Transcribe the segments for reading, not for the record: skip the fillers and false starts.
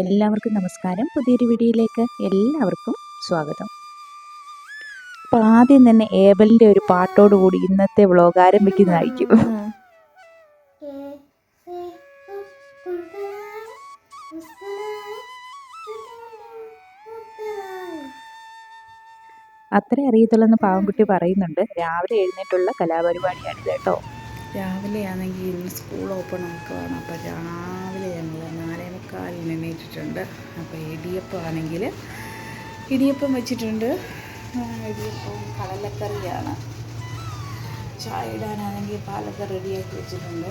എല്ലാവർക്കും നമസ്കാരം. പുതിയൊരു വീഡിയോയിലേക്ക് എല്ലാവർക്കും സ്വാഗതം. അപ്പോൾ ആദ്യം തന്നെ ഏബലിൻ്റെ ഒരു പാട്ടോടുകൂടി ഇന്നത്തെ വ്ളോഗ് ആരംഭിക്കുന്നതായിരിക്കും. അത്രേ അറിയത്തുള്ളെന്ന് പാവൻകുട്ടി പറയുന്നുണ്ട്. രാവിലെ എഴുന്നേറ്റുള്ള കലാപരിപാടിയാണിത് കേട്ടോ. രാവിലെ ആണെങ്കിൽ ഇന്ന് സ്കൂൾ ഓപ്പൺ ആക്കുകയാണ്. അപ്പോൾ രാവിലെ ഞങ്ങൾ 4:45 എണീറ്റിട്ടുണ്ട്. അപ്പോൾ ഇടിയപ്പം വെച്ചിട്ടുണ്ട്. ഇടിയപ്പവും കടലക്കറിയാണ്. ചായ ഇടാനാണെങ്കിൽ പാലൊക്കെ റെഡിയാക്കി വെച്ചിട്ടുണ്ട്.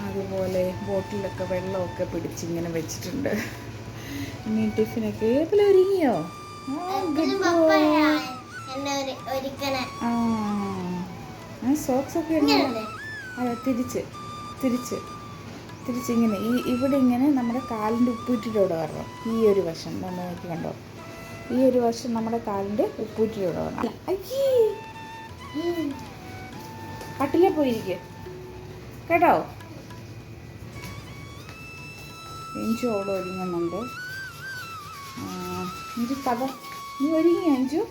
അതുപോലെ ബോട്ടിലൊക്കെ വെള്ളമൊക്കെ പിടിച്ചിങ്ങനെ വെച്ചിട്ടുണ്ട്. ഇനി ടിഫിനൊക്കെ ഏപ്പിൽ ഒരുങ്ങിയോ? സോക്സൊക്കെ ഉണ്ട്. അതെ, തിരിച്ചിങ്ങനെ ഇവിടെ ഇങ്ങനെ നമ്മുടെ കാലിൻ്റെ ഉപ്പൂറ്റിലൂടെ വരണം. ഈ ഒരു വശം നമ്മൾ നോക്കി കണ്ടോ, ഈ ഒരു വശം നമ്മുടെ കാലിൻ്റെ ഉപ്പൂറ്റിലൂടെ വരണം. കട്ടിലേ പോയിരിക്കുക കേട്ടോ. എഞ്ചു ഓളം ഒരുങ്ങുന്നുണ്ട്. എഞ്ചു കഥ നീ ഒരുങ്ങി എഞ്ചു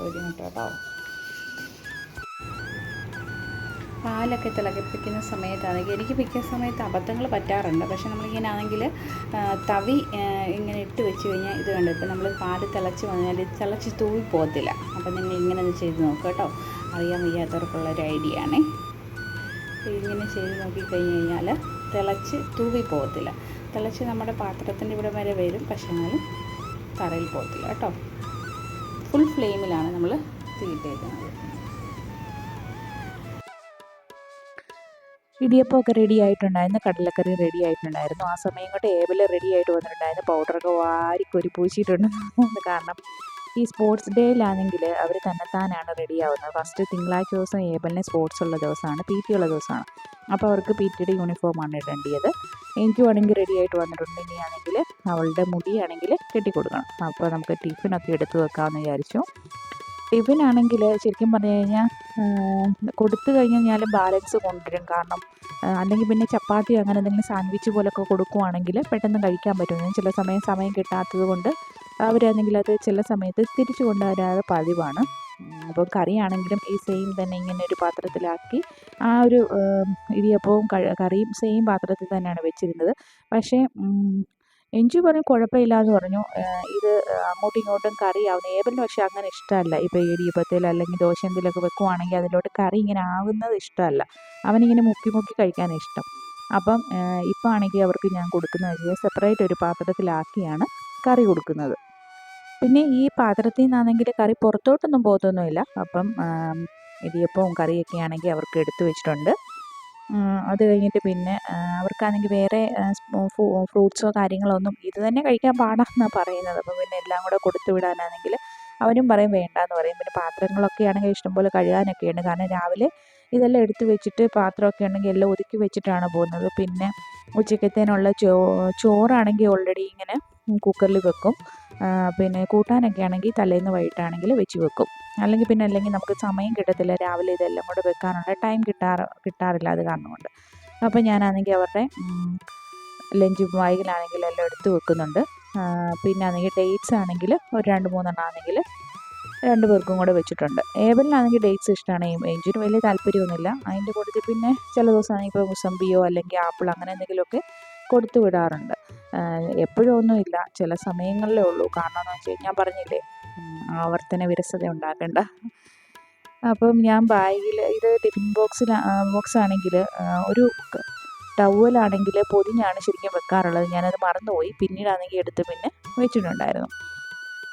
ഒരുങ്ങട്ടോ കേട്ടോ. പാലൊക്കെ തിളപ്പിക്കുന്ന സമയത്താണെങ്കിൽ എനിക്ക് മിക്ക സമയത്ത് അബദ്ധങ്ങൾ പറ്റാറുണ്ട്. പക്ഷെ നമ്മളിങ്ങനെ ആണെങ്കിൽ തവി ഇങ്ങനെ ഇട്ട് വെച്ച് കഴിഞ്ഞാൽ ഇത് കണ്ടു. ഇപ്പോൾ നമ്മൾ പാല് തിളച്ച് വന്നാൽ തിളച്ച് തൂവി പോകത്തില്ല. അപ്പം നിങ്ങൾ ഇങ്ങനെ ഒന്ന് ചെയ്ത് നോക്കുക കേട്ടോ. അറിയാൻ വയ്യാത്തവർക്കുള്ളൊരു ഐഡിയ ആണേ. അപ്പോൾ ഇങ്ങനെ ചെയ്ത് നോക്കിക്കഴിഞ്ഞ് കഴിഞ്ഞാൽ തിളച്ച് തൂവി പോകത്തില്ല. തിളച്ച് നമ്മുടെ പാത്രത്തിൻ്റെ ഇവിടെ വരെ വരും, പക്ഷേ എന്നാലും തറയിൽ പോകത്തില്ല കേട്ടോ. ഫുൾ ഫ്ലെയിമിലാണ് നമ്മൾ തീയിട്ടേക്കുന്നത്. ഇടിയപ്പമൊക്കെ റെഡി ആയിട്ടുണ്ടായിരുന്നു, കടലക്കറി റെഡി ആയിട്ടുണ്ടായിരുന്നു. ആ സമയം കൊണ്ട് ഏബിൾ റെഡി ആയിട്ട് വന്നിട്ടുണ്ടായിരുന്നു. പൗഡറൊക്കെ വാരിക്കൊരി പൂശിയിട്ടുണ്ടെന്ന്. കാരണം ഈ സ്പോർട്സ് ഡേയിലാണെങ്കിൽ അവർ തന്നെത്താനാണ് റെഡി ആവുന്നത്. ഫസ്റ്റ് തിങ്കളാഴ്ച ദിവസം ഏബിളിന് സ്പോർട്സ് ഉള്ള ദിവസമാണ്, PT ഉള്ള ദിവസമാണ്. അപ്പോൾ അവർക്ക് PTയുടെ യൂണിഫോമാണ് ഇടേണ്ടത്. എനിക്കും ആണെങ്കിൽ റെഡി ആയിട്ട് വന്നിട്ടുണ്ട്. ഇനിയാണെങ്കിൽ അവളുടെ മുടിയാണെങ്കിൽ കെട്ടിക്കൊടുക്കണം. അപ്പോൾ നമുക്ക് ടിഫിനൊക്കെ എടുത്ത് വെക്കാമെന്ന് വിചാരിച്ചു. ടിഫിനാണെങ്കിൽ ശരിക്കും പറഞ്ഞു കഴിഞ്ഞാൽ കൊടുത്തു കഴിഞ്ഞാൽ ബാലൻസ് കൊണ്ടുവരും. കാരണം അല്ലെങ്കിൽ പിന്നെ ചപ്പാത്തി അങ്ങനെ എന്തെങ്കിലും സാൻഡ്വിച്ച് പോലൊക്കെ കൊടുക്കുവാണെങ്കിൽ പെട്ടെന്ന് കഴിക്കാൻ പറ്റും. ചില സമയം കിട്ടാത്തത് കൊണ്ട് അവരാണെങ്കിൽ അത് ചില സമയത്ത് തിരിച്ചു കൊണ്ടുവരാതെ പതിവാണ്. അപ്പോൾ കറിയാണെങ്കിലും ഈ സെയിം തന്നെ ഇങ്ങനെ ഒരു പാത്രത്തിലാക്കി ആ ഒരു ഇടിയപ്പവും കറിയും സെയിം പാത്രത്തിൽ തന്നെയാണ് വെച്ചിരുന്നത്. പക്ഷേ എഞ്ചു പറഞ്ഞു കുഴപ്പമില്ല എന്ന് പറഞ്ഞു. ഇത് അങ്ങോട്ടും ഇങ്ങോട്ടും കറിയാവുന്ന ഏബലിന് പക്ഷേ അങ്ങനെ ഇഷ്ടമല്ല. ഇപ്പോൾ ഇടിയപ്പത്തിൽ അല്ലെങ്കിൽ ദോശ എന്തെങ്കിലുമൊക്കെ വെക്കുവാണെങ്കിൽ അതിലോട്ട് കറി ഇങ്ങനെ ആകുന്നത് ഇഷ്ടമല്ല. അവനിങ്ങനെ മുക്കി കഴിക്കാനാണ് ഇഷ്ടം. അപ്പം ഇപ്പം ആണെങ്കിൽ അവർക്ക് ഞാൻ കൊടുക്കുന്നത് വെച്ചാൽ സെപ്പറേറ്റ് ഒരു പാത്രത്തിലാക്കിയാണ് കറി കൊടുക്കുന്നത്. പിന്നെ ഈ പാത്രത്തിൽ നിന്നാണെങ്കിൽ കറി പുറത്തോട്ടൊന്നും പോകത്തൊന്നുമില്ല. അപ്പം ഇടിയപ്പവും കറിയൊക്കെ ആണെങ്കിൽ അവർക്ക് എടുത്തു വെച്ചിട്ടുണ്ട്. അത് കഴിഞ്ഞിട്ട് പിന്നെ അവർക്കാണെങ്കിൽ വേറെ ഫ്രൂട്ട്സോ കാര്യങ്ങളോ ഒന്നും ഇത് തന്നെ കഴിക്കാൻ പാടാമെന്നാണ് പറയുന്നത്. അപ്പോൾ പിന്നെ എല്ലാം കൂടെ കൊടുത്തു വിടാനാണെങ്കിൽ അവരും പറയും വേണ്ടാന്ന് പറയും. പിന്നെ പാത്രങ്ങളൊക്കെ ആണെങ്കിൽ ഇഷ്ടംപോലെ കഴുകാനൊക്കെയുണ്ട്. കാരണം രാവിലെ ഇതെല്ലാം എടുത്ത് വെച്ചിട്ട് പാത്രമൊക്കെ ഉണ്ടെങ്കിൽ എല്ലാം ഒതുക്കി വെച്ചിട്ടാണ് പോകുന്നത്. പിന്നെ ഉച്ചക്കത്തേനുള്ള ചോറാണെങ്കിൽ ഓൾറെഡി ഇങ്ങനെ കുക്കറിൽ വെക്കും. പിന്നെ കൂട്ടാനൊക്കെ ആണെങ്കിൽ തലേന്ന് വൈകിട്ടാണെങ്കിൽ വെച്ച് വെക്കും. അല്ലെങ്കിൽ നമുക്ക് സമയം കിട്ടത്തില്ല രാവിലെ ഇതെല്ലാം കൂടെ വെക്കാനുള്ള ടൈം കിട്ടാറില്ല. അത് കാരണം കൊണ്ട് അപ്പോൾ ഞാനാണെങ്കിൽ അവരുടെ ലഞ്ച് ബാഗിലാണെങ്കിൽ എല്ലാം എടുത്ത് വെക്കുന്നുണ്ട്. പിന്നെ ആണെങ്കിൽ ഡേറ്റ്സ് ആണെങ്കിൽ ഒരു 2-3 ആണെങ്കിൽ 2 പേർക്കും കൂടെ വെച്ചിട്ടുണ്ട്. ഏബലിനാണെങ്കിൽ ഡേറ്റ്സ് ഇഷ്ടമാണ്. എഞ്ചിന് വലിയ താല്പര്യമൊന്നുമില്ല. അതിൻ്റെ കൂട്ടത്തിൽ പിന്നെ ചില ദിവസമാണെങ്കിൽ ഇപ്പോൾ മുസമ്പിയോ അല്ലെങ്കിൽ ആപ്പിൾ അങ്ങനെ എന്തെങ്കിലുമൊക്കെ കൊടുത്തു വിടാറുണ്ട്. എപ്പോഴും ഒന്നുമില്ല, ചില സമയങ്ങളിലേ ഉള്ളൂ. കാരണം എന്ന് വെച്ച് കഴിഞ്ഞാൽ ഞാൻ പറഞ്ഞില്ലേ, ആവർത്തന വിരസത ഉണ്ടാക്കേണ്ട. അപ്പം ഞാൻ ബാഗിൽ ഇത് ടിഫിൻ ബോക്സ് ആണെങ്കിൽ ഒരു ടവലാണെങ്കിൽ പൊതിഞ്ഞാണ് ശരിക്കും വെക്കാറുള്ളത്. ഞാനത് മറന്നുപോയി. പിന്നീടാണെങ്കിൽ എടുത്ത് പിന്നെ വെച്ചിട്ടുണ്ടായിരുന്നു.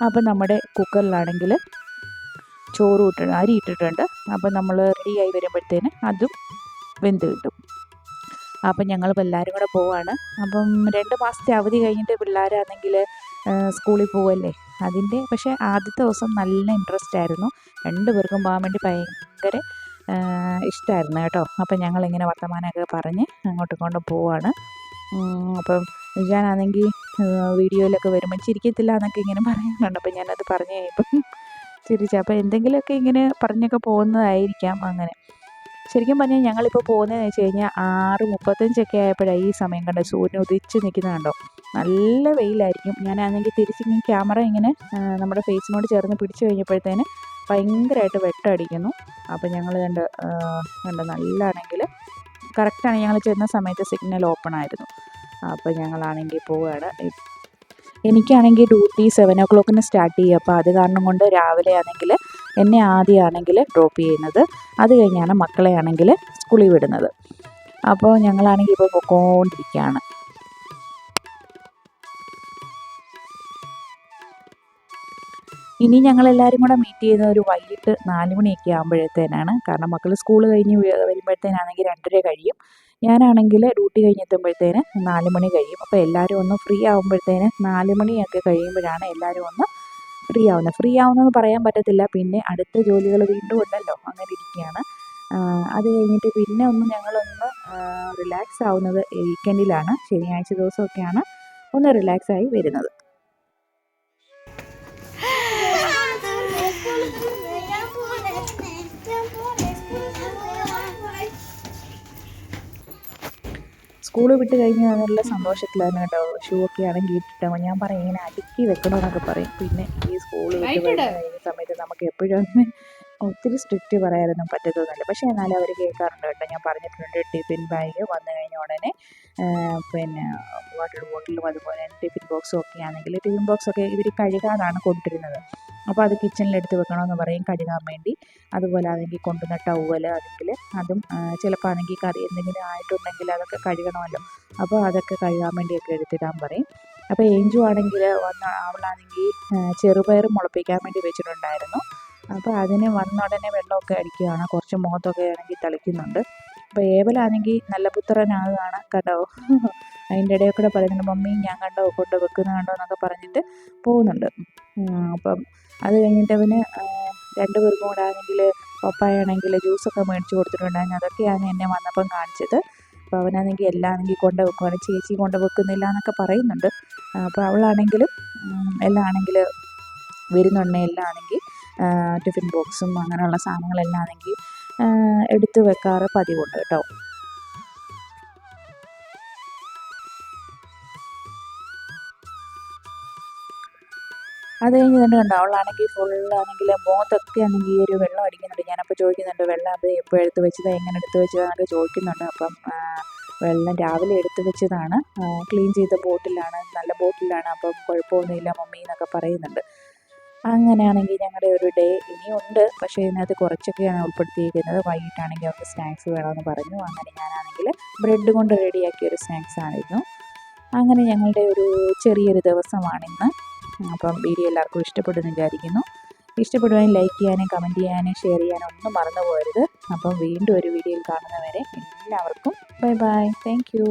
അപ്പം നമ്മുടെ കുക്കറിലാണെങ്കിൽ അരി ഇട്ടിട്ടുണ്ട്. അപ്പം നമ്മൾ റെഡിയായി വരുമ്പോഴത്തേന് അതും വെന്ത് കിട്ടും. അപ്പം ഞങ്ങൾ എല്ലാവരും കൂടെ പോവാണ്. അപ്പം 2 മാസത്തെ അവധി കഴിഞ്ഞിട്ട് പിള്ളേരാണെങ്കിൽ സ്കൂളിൽ പോവല്ലേ. പക്ഷേ ആദ്യത്തെ ദിവസം നല്ല ഇൻട്രസ്റ്റ് ആയിരുന്നു. 2 പേർക്കും പോകാൻ വേണ്ടി ഭയങ്കര ഇഷ്ടമായിരുന്നു കേട്ടോ. അപ്പം ഞങ്ങളിങ്ങനെ വർത്തമാനമൊക്കെ പറഞ്ഞ് അങ്ങോട്ടും ഇങ്ങോട്ടും പോവാണ്. അപ്പം ഞാനാണെങ്കിൽ വീഡിയോയിലൊക്കെ വരുമ്പോൾ ചിരിക്കത്തില്ല എന്നൊക്കെ ഇങ്ങനെ പറയാനുണ്ട്. അപ്പം ഞാനത് പറഞ്ഞു കഴിയുമ്പം ചിരിച്ചു. അപ്പോൾ എന്തെങ്കിലുമൊക്കെ ഇങ്ങനെ പറഞ്ഞൊക്കെ പോകുന്നതായിരിക്കാം അങ്ങനെ. ശരിക്കും പറഞ്ഞാൽ ഞങ്ങളിപ്പോൾ പോകുന്നതെന്ന് വെച്ച് കഴിഞ്ഞാൽ 6:35 ആയപ്പോഴാണ് ഈ സമയം കണ്ടോ, സൂര്യൻ ഉദിച്ച് നിൽക്കുന്നത് കണ്ടോ. നല്ല വെയിലായിരിക്കും. ഞാനാണെങ്കിൽ തിരിച്ചിങ്ങനെ ക്യാമറ ഇങ്ങനെ നമ്മുടെ ഫേസിനോട് ചേർന്ന് പിടിച്ചു കഴിഞ്ഞപ്പോഴത്തേന് ഭയങ്കരമായിട്ട് വെട്ടടിക്കുന്നു. അപ്പോൾ ഞങ്ങൾ കണ്ട് നല്ലതാണെങ്കിൽ കറക്റ്റാണ് ഞങ്ങൾ ചെന്ന സമയത്ത് സിഗ്നൽ ഓപ്പൺ ആയിരുന്നു. അപ്പോൾ ഞങ്ങളാണെങ്കിൽ പോവുകയാണ്. എനിക്കാണെങ്കിൽ ഡ്യൂട്ടി 7 o'clock സ്റ്റാർട്ട് ചെയ്യും. അപ്പോൾ അത് കാരണം കൊണ്ട് രാവിലെ ആണെങ്കിൽ എന്നെ ആദ്യമാണെങ്കിൽ ഡ്രോപ്പ് ചെയ്യുന്നത്, അത് കഴിഞ്ഞാണ് മക്കളെ ആണെങ്കിൽ സ്കൂളിൽ വിടുന്നത്. അപ്പോൾ ഞങ്ങളാണെങ്കിൽ ഇപ്പോൾ പൊക്കോണ്ടിരിക്കുകയാണ്. ഇനി ഞങ്ങളെല്ലാവരും കൂടെ മീറ്റ് ചെയ്യുന്നത് ഒരു വൈകിട്ട് 4 മണിയൊക്കെ ആകുമ്പോഴത്തേനാണ്. കാരണം മക്കൾ സ്കൂൾ കഴിഞ്ഞ് വരുമ്പോഴത്തേനാണെങ്കിൽ 2:30 കഴിയും. ഞാനാണെങ്കിൽ ഡ്യൂട്ടി കഴിഞ്ഞെത്തുമ്പോഴത്തേന് 4 മണി കഴിയും. അപ്പോൾ എല്ലാവരും ഒന്ന് ഫ്രീ ആകുമ്പോഴത്തേന് 4 മണിയൊക്കെ കഴിയുമ്പോഴാണ് എല്ലാവരും ഒന്ന് ഫ്രീ ആവുന്നത്. ഫ്രീ ആവുന്നതെന്ന് പറയാൻ പറ്റത്തില്ല, പിന്നെ അടുത്ത ജോലികൾ വീണ്ടും ഉണ്ടല്ലോ, അങ്ങനെ ഇരിക്കുകയാണ്. അത് കഴിഞ്ഞിട്ട് പിന്നെ ഞങ്ങളൊന്ന് റിലാക്സ് ആവുന്നത് വീക്കെൻഡിലാണ്. ശനിയാഴ്ച ദിവസമൊക്കെയാണ് ഒന്ന് റിലാക്സ് ആയി വരുന്നത്. സ്കൂൾ വിട്ട് കഴിഞ്ഞ് നല്ല സന്തോഷത്തിലാണ് കേട്ടോ. ഷൂ ഒക്കെ ആണെങ്കിൽ ഇട്ടിട്ടോ ഞാൻ പറയും ഇങ്ങനെ അടുക്കി വെക്കണമെന്നൊക്കെ പറയും. പിന്നെ ഈ സ്കൂൾ വിട്ട് കഴിഞ്ഞ സമയത്ത് നമുക്ക് എപ്പോഴും ഒത്തിരി സ്ട്രിക്റ്റ് പറയാനൊന്നും പറ്റത്തൊന്നുമില്ല. പക്ഷേ എന്നാലും അവർ കേൾക്കാറുണ്ട് കേട്ടോ. ഞാൻ പറഞ്ഞിട്ടുണ്ട് ടിഫിൻ ബാഗ് വന്നു കഴിഞ്ഞ ഉടനെ പിന്നെ വാട്ടർ ബോട്ടിലും അതുപോലെ ടിഫിൻ ബോക്സും ഒക്കെ ആണെങ്കിൽ ടിഫിൻ ബോക്സൊക്കെ ഇവർ കഴുകാതാണ് കൊണ്ടുവരുന്നത്. അപ്പോൾ അത് കിച്ചണിലെടുത്ത് വെക്കണമെന്ന് പറയും കഴുകാൻ വേണ്ടി. അതുപോലെ ആണെങ്കിൽ കൊണ്ടുവന്ന ടവൽ അല്ലെങ്കിൽ അതും ചിലപ്പോൾ ആണെങ്കിൽ കറി എന്തെങ്കിലും ആയിട്ടുണ്ടെങ്കിൽ അതൊക്കെ കഴുകണമല്ലോ. അപ്പോൾ അതൊക്കെ കഴുകാൻ വേണ്ടിയൊക്കെ എടുത്തിടാൻ പറയും. അപ്പോൾ ഏഞ്ചു ആണെങ്കിൽ അവളാണെങ്കിൽ ചെറുപയർ മുളപ്പിക്കാൻ വേണ്ടി വെച്ചിട്ടുണ്ടായിരുന്നു. അപ്പോൾ അതിന് വന്ന ഉടനെ വെള്ളമൊക്കെ അടിക്കുകയാണ്, കുറച്ച് മുഖത്തൊക്കെ ആണെങ്കിൽ തളിക്കുന്നുണ്ട്. അപ്പോൾ ഏവലാണെങ്കിൽ നല്ല പുത്രനാകുകയാണ് കേട്ടോ. അതിൻ്റെ ഇടയിൽ കൂടെ പറയുന്നുണ്ട് മമ്മി ഞാൻ കണ്ടോ കൊണ്ട് വെക്കുന്ന കണ്ടോ എന്നൊക്കെ പറഞ്ഞിട്ട് പോകുന്നുണ്ട്. അപ്പം അത് കഴിഞ്ഞിട്ട് അവന് 2 പേർക്കും കൂടെ ആണെങ്കിൽ പപ്പായാണെങ്കിൽ ജ്യൂസൊക്കെ മേടിച്ച് കൊടുത്തിട്ടുണ്ടായിരുന്നു. അതൊക്കെയാണ് എന്നെ വന്നപ്പം കാണിച്ചത്. അപ്പോൾ അവനാണെങ്കിൽ എല്ലാം കൊണ്ട് വെക്കുവാണ്, ചേച്ചി കൊണ്ട് വെക്കുന്നില്ല എന്നൊക്കെ പറയുന്നുണ്ട്. അപ്പോൾ അവളാണെങ്കിലും എല്ലാം വരുന്നുണ്ട്. എല്ലാം ടിഫിൻ ബോക്സും അങ്ങനെയുള്ള സാധനങ്ങളെല്ലാം എടുത്ത് വെക്കാറ് പതിവുണ്ട് കേട്ടോ. അത് കഴിഞ്ഞ് തന്നെ കണ്ടോ അവളാണെങ്കിൽ ഫുള്ളാണെങ്കിൽ മുഖത്തൊക്കെ ഈ ഒരു വെള്ളം അടിക്കുന്നുണ്ട്. ഞാനപ്പോൾ ചോദിക്കുന്നുണ്ട് വെള്ളം അത് എപ്പോൾ എടുത്ത് വെച്ചത്, എങ്ങനെ എടുത്ത് വെച്ചതെന്നൊക്കെ ചോദിക്കുന്നുണ്ട്. അപ്പം വെള്ളം രാവിലെ എടുത്ത് വെച്ചതാണ്, ക്ലീൻ ചെയ്ത ബോട്ടിലാണ്, നല്ല ബോട്ടിലാണ്, അപ്പം കുഴപ്പമൊന്നുമില്ല മമ്മി എന്നൊക്കെ പറയുന്നുണ്ട്. അങ്ങനെയാണെങ്കിൽ ഞങ്ങളുടെ ഒരു ഡേ ഇനിയുണ്ട്. പക്ഷേ ഇതിനകത്ത് കുറച്ചൊക്കെയാണ് ഉൾപ്പെടുത്തിയിരിക്കുന്നത്. വൈകിട്ടാണെങ്കിൽ അവർക്ക് സ്നാക്സ് വേണമെന്ന് പറഞ്ഞു. അങ്ങനെ ഞാനാണെങ്കിൽ ബ്രെഡ് കൊണ്ട് റെഡിയാക്കിയൊരു സ്നാക്സാണിരുന്നു. അങ്ങനെ ഞങ്ങളുടെ ഒരു ചെറിയൊരു ദിവസമാണിന്ന്. അപ്പം വീഡിയോ എല്ലാവർക്കും ഇഷ്ടപ്പെടുമെന്ന് വിചാരിക്കുന്നു. ഇഷ്ടപ്പെടുവാനും ലൈക്ക് ചെയ്യാനും കമൻറ്റ് ചെയ്യാനും ഷെയർ ചെയ്യാനും ഒന്നും മറന്നു പോകരുത്. അപ്പം വീണ്ടും ഒരു വീഡിയോയിൽ കാണുന്നവരെ എല്ലാവർക്കും ബൈ ബൈ. Thank you.